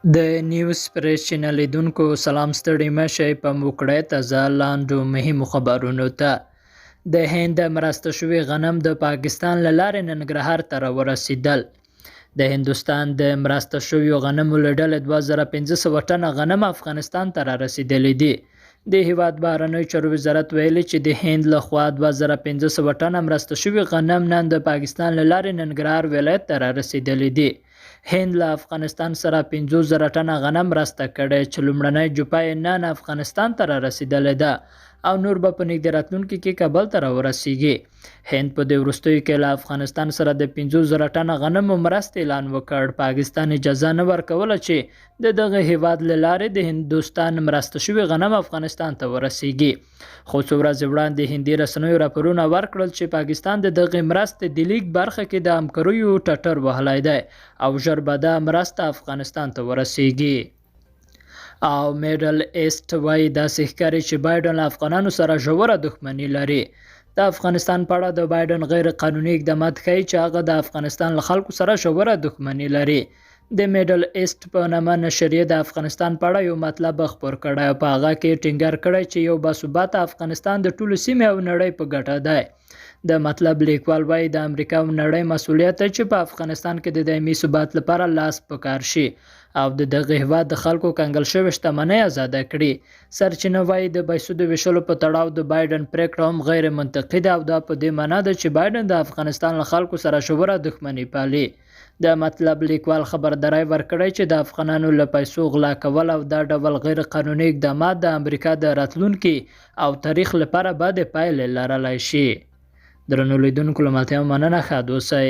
د نیوز پریس چینل لیدونکو سلام ستړي مه شئ په موکړی تازه لاندو مهمو خبرونو ته. د هند مرسته شوي غنم د پاکستان له لارې ننګرهار ته راورسېدل. د هندوستان د مرسته شویو غنمو له ډلې 2500 ټنه غنم افغانستان ته رارسېدلي دي. د هیواد بهرنیو چارو وزارت ویلي چې د هند لخوا 2500 ټنه مرسته شوي غنم نن د پاکستان له لارې ننګرهار ولایت ته رارسېدلي دي. هند له افغانستان سره 50,000 ټنه غنم مرسته کړې چې لومړنۍ جوپه یې نن افغانستان ته رارسېدلې ده او نور به په نږدې راتلونکي کې کابل ته راورسیږي. هند په دې وروستیو کې له افغانستان سره د 50,000 ټنه غنمو مرستې اعلان وکړ. پاکستان اجازه نه ورکوله چې د دغه هیواد له لارې د هندوستان مرسته شوي غنم افغانستان ته ورسیږي. خو څو ورځې وړاندې هندي رسنیو راپورونه ورکړل چې پاکستان د دغه مرستې د لیږد برخه کې د همکاریو ټټر وهلی دی او ژر به دا مرسته افغانستان ته ورسیږي. او میډل ایسټ وایي داسې ښکاري چې بایډن له افغانانو سره ژوره دښمني لري. د افغانستان په اړه د بایډن غیر قانوني اقدامات ښیي چې هغه د افغانستان له خلکو سره ژوره دښمني لري. د میډل ایسټ په نامه نشریه د افغانستان په اړه یو مطلب خپور کړی او په هغه کې ټینګار کړی چې یو باثباته افغانستان د ټولو سیمې او نړۍ په ګټه دی. د مطلب لیکوال وایي د امریکا او نړۍ مسؤلیت دی چې په افغانستان کې د دایمي ثبات لپاره لاس پکار شي او د دغه هیواد د خلکو کنګل شوې شتمنۍ ازاده کړي. سرچینه وایي د پیسو د ویشلو په تړاو د بایډن پریکړه هم غیر منطقي ده او دا په دې معنی ده چې بایډن د افغانستان له خلکو سره ژوره دښمني پالي. د مطلب لیکوال خبرداری ورکړی چې د افغانانو له پیسو غلا کول او دا ډول غیر قانوني اقدامات د امریکا د راتلونکي او تاریخ لپاره بدې پایلې لرلی شي. درنو لیدونکو له ملتیا مننه، ښاد اوسئ.